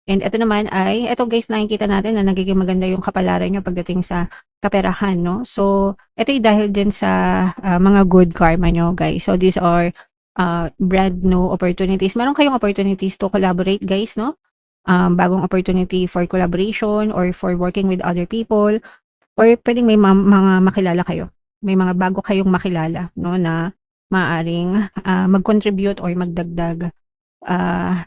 And ito naman ay eto guys, nakikita natin na nagiging maganda yung kapalaran niyo pagdating sa kaperahan 'no. So, ito'y dahil din sa, mga good karma niyo guys. So, these are, brand new opportunities. Meron kayong opportunities to collaborate guys 'no. Bagong opportunity for collaboration or for working with other people or puwedeng may mga makilala kayo. May mga bago kayong makilala 'no na maaaring, mag-contribute or magdagdag,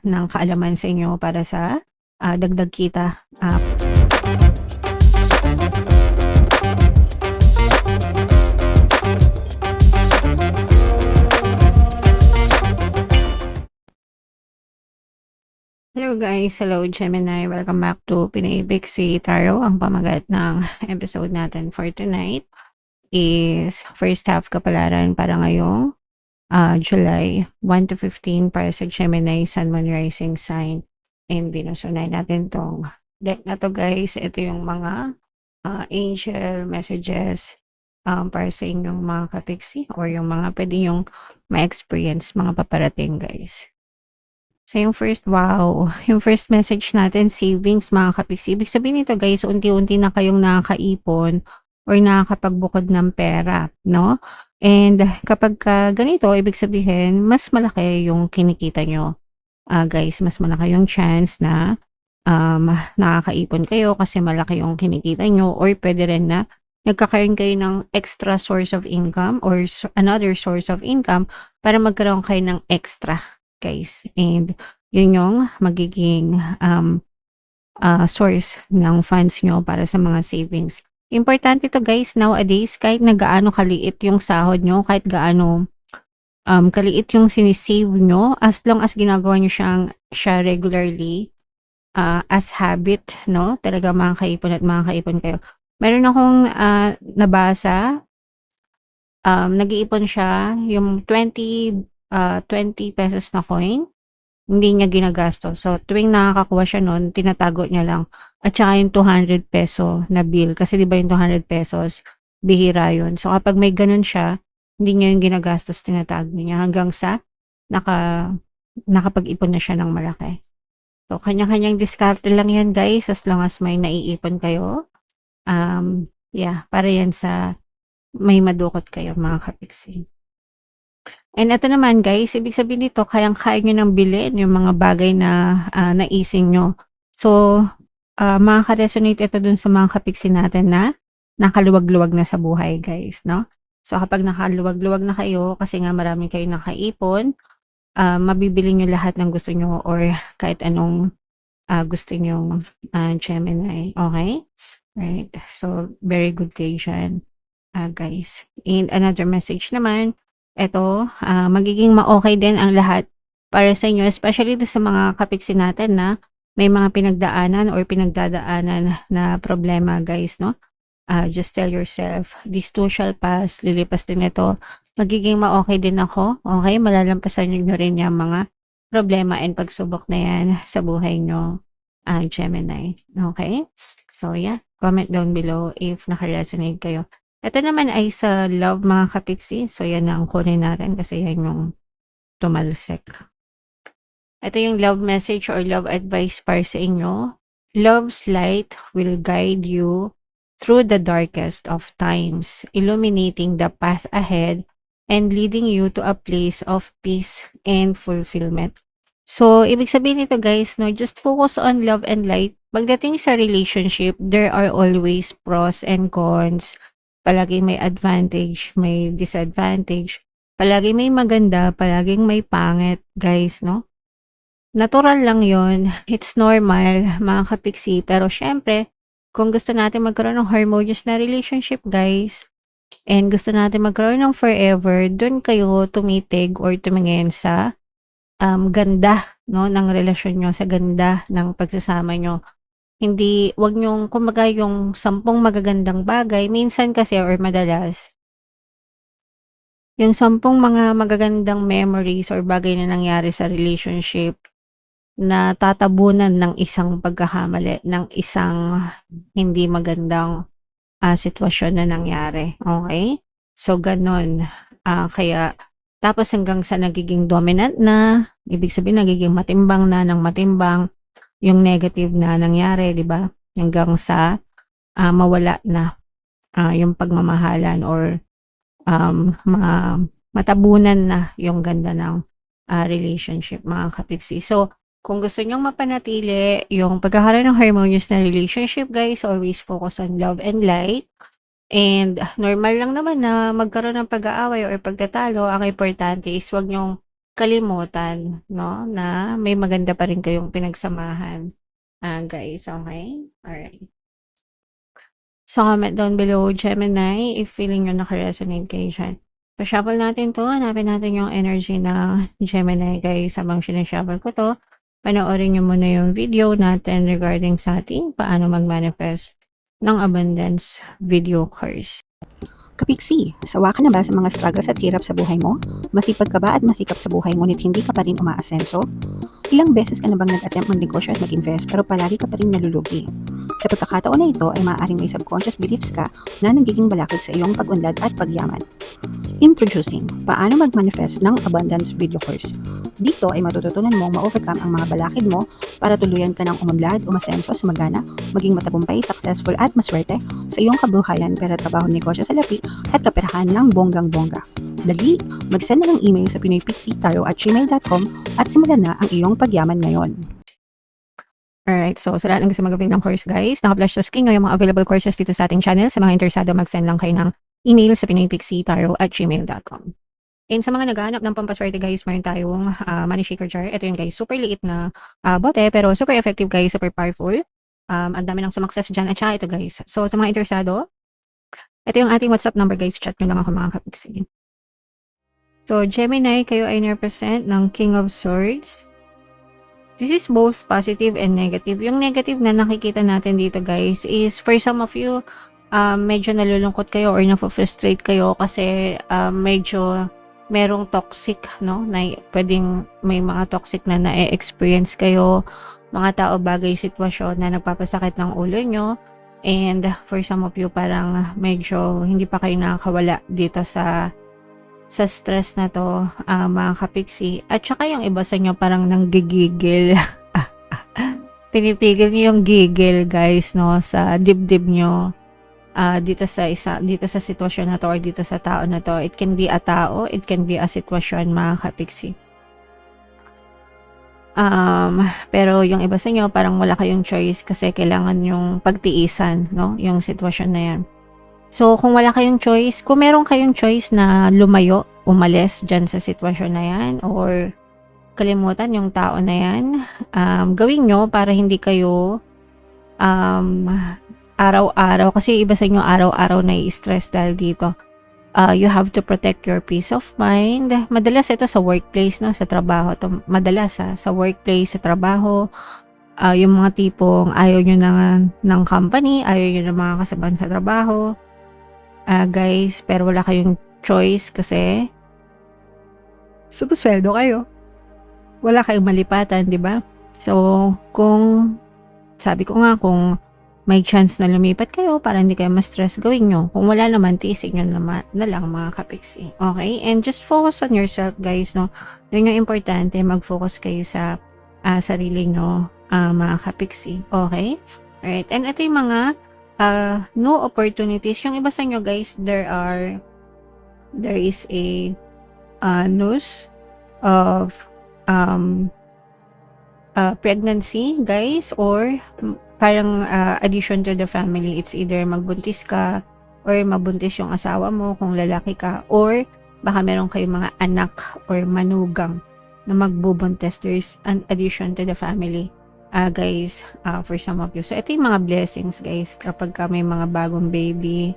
ng kaalaman sa inyo para sa, dagdag kita. Hello guys, hello Gemini, welcome back to Pinoy Pixie Tarot. Ang pamagat ng episode natin for tonight is first half kapalaran para ngayong July 1 to 15 para sa Gemini, Sun, Moon, Rising sign, and Venus. Unahin natin tong deck na to guys. Ito yung mga angel messages para sa inyong mga kapiksi or yung mga pwede yung ma-experience mga paparating guys. So yung first, wow, yung first message natin, savings mga kapiksi. Ibig sabihin nito guys, unti-unti na kayong nakakaipon or nakakapagbukod ng pera, no? And kapag ganito, ibig sabihin, mas malaki yung kinikita nyo. Guys, mas malaki yung chance na nakakaipon kayo kasi malaki yung kinikita nyo or pwede rin na nagkakaroon kayo ng extra source of income or another source of income para magkaroon kayo ng extra, guys. And yun yung magiging source ng funds nyo para sa mga savings. Importante to guys, nowadays, kahit na gaano kaliit yung sahod nyo, kahit gaano kaliit yung sinisave nyo, as long as ginagawa nyo siya regularly, as habit, no? Talaga makakaipon at makakaipon kayo. Meron akong nabasa, nag-iipon siya, yung 20 pesos na coin, hindi niya ginagastos. So, tuwing nakakakuha siya nun, tinatago niya lang. At saka yung 200 peso na bill. Kasi di ba yung 200 pesos, bihira yun. So, kapag may ganun siya, hindi niya yung ginagastos, tinatago niya. Hanggang sa nakapag-ipon na siya ng malaki. So, kanya-kanyang diskarte lang yan guys, as long as may naiipon kayo. Yeah, para yan sa may madukot kayo mga kapiksi. And ito naman guys, ibig sabihin nito, kayang-kaya nyo nang bilhin yung mga bagay na naising nyo. So, makaka-resonate ito dun sa mga kapiksi natin na nakaluwag-luwag na sa buhay guys, no? So, kapag nakaluwag-luwag na kayo, kasi nga marami kayo nakaipon, mabibili nyo lahat ng gusto nyo or kahit anong gusto nyo, Gemini. Okay? Right. So, very good kayo dyan, guys. And another message naman, eto, magiging ma-okay din ang lahat para sa inyo, especially sa mga kapiksi natin na may mga pinagdaanan or pinagdadaanan na problema, guys, no? Just tell yourself, this too shall pass, lilipas din ito. Magiging ma-okay din ako, okay? Malalampasan nyo rin yung mga problema and pagsubok na yan sa buhay nyo, Gemini. Okay? So, yeah. Comment down below if naka-resonate kayo. Ito naman ay sa love mga kapiksi. So, yan na ang kunin natin kasi yan yung tumalsik. Ito yung love message or love advice para sa inyo. Love's light will guide you through the darkest of times, illuminating the path ahead and leading you to a place of peace and fulfillment. So, ibig sabihin nito guys, no, just focus on love and light. Pagdating sa relationship, there are always pros and cons. Palaging may advantage, may disadvantage. Palaging may maganda, palaging may pangit, guys, no? Natural lang yon. It's normal, mga kapiksi. Pero syempre, kung gusto natin magkaroon ng harmonious na relationship, guys, and gusto natin magkaroon ng forever, dun kayo tumitig or tumingin sa ganda, no, ng relasyon nyo, sa ganda ng pagsasama nyo. Hindi, wag nyong, kumbaga yung 10 magagandang bagay, minsan kasi or madalas, yung 10 mga magagandang memories or bagay na nangyari sa relationship, na tatabunan ng isang pagkakamali, ng isang hindi magandang sitwasyon na nangyari. Okay? So, ganon. Kaya, tapos hanggang sa nagiging dominant na, ibig sabihin nagiging matimbang na ng matimbang, yung negative na nangyari, 'di ba? Hanggang sa mawala na yung pagmamahalan or matabunan na yung ganda ng relationship, mga kapiksi. So, kung gusto nyong mapanatili yung pagkakaroon ng harmonious na relationship, guys, always focus on love and light. And normal lang naman na magkaroon ng pag-aaway or pagtatalo. Ang importante is wag nyong kalimutan, no, na may maganda pa rin kayong pinagsamahan. Guys, okay? Alright. So, comment down below, Gemini, if feeling nyo naka-resonate kayo dyan. Pa-shuffle natin to. Hanapin natin yung energy ng Gemini, guys. Habang sinashuffle ko to, panoorin nyo muna yung video natin regarding sa ating paano mag-manifest ng abundance video course. Kapiksi, sawa ka na ba sa mga struggles at hirap sa buhay mo? Masipag ka ba at masikap sa buhay ngunit hindi ka pa rin umaasenso? Ilang beses ka na bang nag-attempt mag-negosyo at mag-invest pero palagi ka pa rin nalulugi? Sa pagkakataon na ito ay maaaring may subconscious beliefs ka na nagiging balakid sa iyong pag-unlad at pagyaman. Introducing, paano mag-manifest ng abundance video course. Dito ay matututunan mong ma-overcome ang mga balakid mo para tuluyan ka ng umunlad, umasenso, sumagana, maging matagumpay, successful at maswerte sa iyong kabuhayan, pera, trabaho, negosyo, salapi at kaperahan ng bonggang-bongga. Dali, mag-send na ng email sa pinoypixitaro@gmail.com at simulan na ang iyong pagyaman ngayon. Alright, so sa lahat ng gusto mag-avail ng course, guys, naka-flash sa screen nyo yung mga available courses dito sa ating channel. Sa mga interesado, mag-send lang kayo ng email sa pinoypixitaro@gmail.com. And sa mga naghahanap ng pampaswerte, guys, mayroon tayong money shaker jar. Ito yun, guys, super liit na bote, pero super effective, guys, super powerful. Ang dami ng sumakses dyan. At saka ito, guys. So sa mga interesado, ito yung ating WhatsApp number, guys. Chat nyo lang ako, mga kapiksi. So Gemini, kayo ay represent ng King of Swords. This is both positive and negative. Yung negative na nakikita natin dito, guys, is for some of you, medyo nalulungkot kayo or na-frustrate kayo kasi medyo merong toxic, no? Na pwedeng may mga toxic na na-experience kayo, mga tao, bagay, sitwasyon na nagpapasakit ng ulo nyo. And for some of you, parang medyo hindi pa kayo nakakawala dito sa stress na to, mga kapiksi. At saka yung iba sa inyo parang nanggigigil. Pinipigil nyo yung gigil, guys, no, sa dibdib nyo. Dito sa sitwasyon na to or dito sa tao na to. It can be a tao, it can be a sitwasyon, mga kapiksi. Pero yung iba sa inyo parang wala kayong choice kasi kailangan yung pagtiisan, no, yung sitwasyon na yan. So kung wala kayong choice, kung meron kayong choice na lumayo, umalis dyan sa sitwasyon na yan or kalimutan yung tao na yan, gawin nyo para hindi kayo araw-araw, kasi iba sa inyo araw-araw na i-stress dahil dito. You have to protect your peace of mind. Madalas ito sa workplace, no, sa trabaho. Madalas sa workplace, sa trabaho, yung mga tipong ayaw nyo ng company, ayaw nyo ng mga kasamahan sa trabaho, guys, pero wala kayong choice kasi sumusweldo kayo. Wala kayong malipatan, di ba? So, sabi ko nga, kung may chance na lumipat kayo para hindi kayo ma-stress, gawin nyo. Kung wala naman, tiisin nyo naman na lang, mga kapiksi. Okay? And just focus on yourself, guys, no? Yun yung importante, mag-focus kayo sa sarili nyo, mga kapiksi. Okay? Alright. And ito yung mga new opportunities. Yung iba sa inyo, guys, there is a news of pregnancy, guys, or parang addition to the family. It's either magbuntis ka or mabuntis yung asawa mo kung lalaki ka, or baka meron kayong mga anak or manugang na magbubuntis. There's an addition to the family, guys, for some of you. So ito yung mga blessings, guys, kapag may mga bagong baby,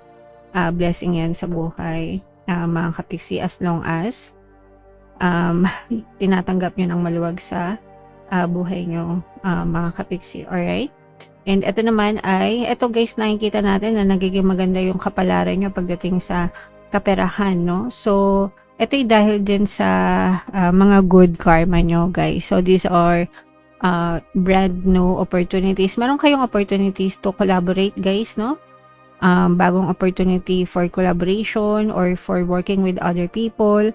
blessing yan sa buhay, mga kapiksi, as long as tinatanggap nyo ng maluwag sa buhay nyo, mga kapiksi. Alright? And ito naman ay, ito, guys, nakikita natin na nagiging maganda yung kapalaran nyo pagdating sa kaperahan, no? So, ito'y dahil din sa mga good karma nyo, guys. So, these are brand new opportunities. Meron kayong opportunities to collaborate, guys, no? Bagong opportunity for collaboration or for working with other people,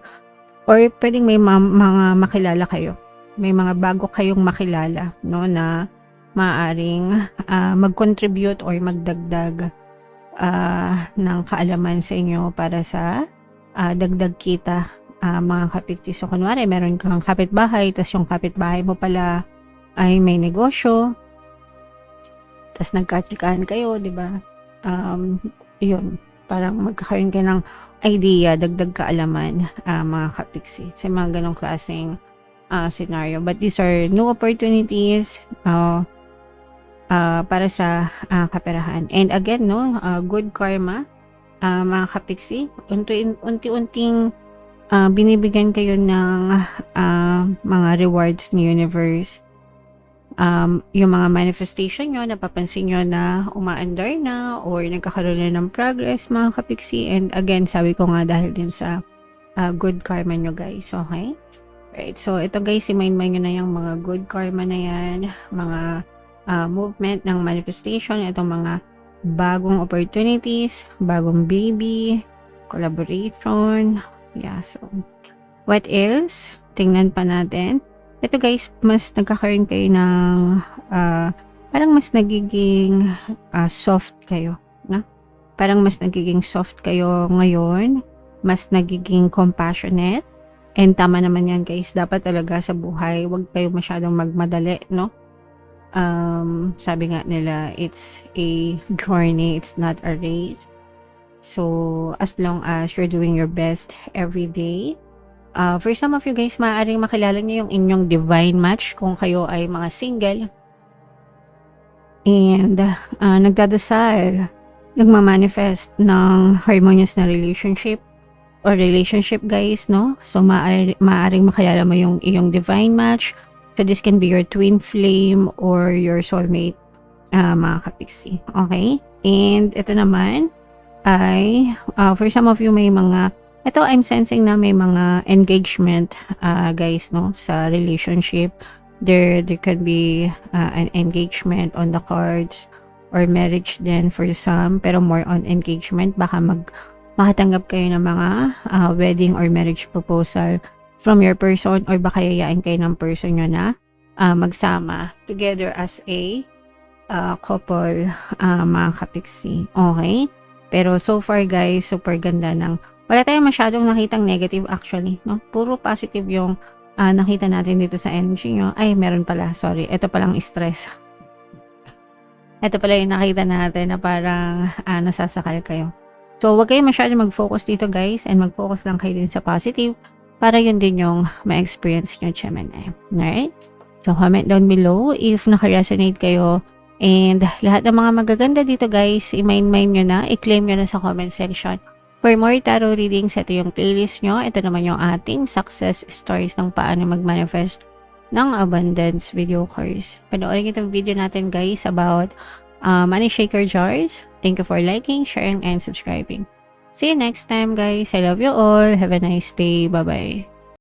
or pwedeng may mga makilala kayo. May mga bago kayong makilala, no, na maaaring mag-contribute or magdagdag ng kaalaman sa inyo para sa dagdag kita, mga kapiksi. So, kunwari, meron kang kapitbahay, tas yung kapitbahay mo pala ay may negosyo, tas nagkatsikaan kayo, di ba? Yun, parang magkakaroon kayo ng idea, dagdag kaalaman, mga kapiksi. So, mga ganong klaseng scenario. But these are new opportunities para sa kaperahan. And again, no, good karma, mga kapiksi, unti-unting binibigyan kayo ng mga rewards ni universe. Yung mga manifestation nyo, napapansin nyo na umaandar na or nagkakaroon na ng progress, mga kapiksi. And again, sabi ko nga dahil din sa good karma nyo, guys. Okay? Right. So, ito guys, i-mind nyo na yung mga good karma na yan, mga movement ng manifestation, itong mga bagong opportunities, bagong baby, collaboration. Yeah, so, what else? Tingnan pa natin. Ito guys, mas nagkakaroon kayo ng, parang mas nagiging soft kayo. No? Parang mas nagiging soft kayo ngayon, mas nagiging compassionate. And tama naman yan guys, dapat talaga sa buhay, huwag kayo masyadong magmadali, no? Sabi nga nila, it's a journey, it's not a race. So, as long as you're doing your best every day, for some of you guys, maaaring makilala niyo yung inyong divine match kung kayo ay mga single. And, nagdadasal, nagmamanifest ng harmonious na relationship guys, no? So, maaaring makilala mo yung iyong divine match. So, this can be your twin flame or your soulmate, mga kapiksi. Okay? And, ito naman ay, for some of you, may mga, ito, I'm sensing na may mga engagement, guys, no? Sa relationship. There can be an engagement on the cards or marriage din for some, pero more on engagement. Baka makatanggap kayo ng mga wedding or marriage proposal from your person or baka yayain kayo ng person nyo na magsama together as a couple, mga kapiksi. Okay? Pero so far guys, super ganda ng wala tayong masyadong nakitang negative actually, no? Puro positive yung nakita natin dito sa energy nyo. Ay, meron pala. Sorry. Ito palang stress. Ito pala yung nakita natin na parang nasasakal kayo. So, huwag kayo masyado mag-focus dito guys and mag-focus lang kayo din sa positive para yun din yung ma-experience nyo, Gemini. Alright? So, comment down below if naka-resonate kayo and lahat ng mga magaganda dito guys, i-mind nyo na, i-claim nyo na sa comment section. For more tarot readings, ito yung playlist nyo. Ito naman yung ating success stories ng paano mag-manifest ng abundance video course. Panoorin itong video natin guys about money shaker jars. Thank you for liking, sharing, and subscribing. See you next time guys. I love you all. Have a nice day. Bye-bye.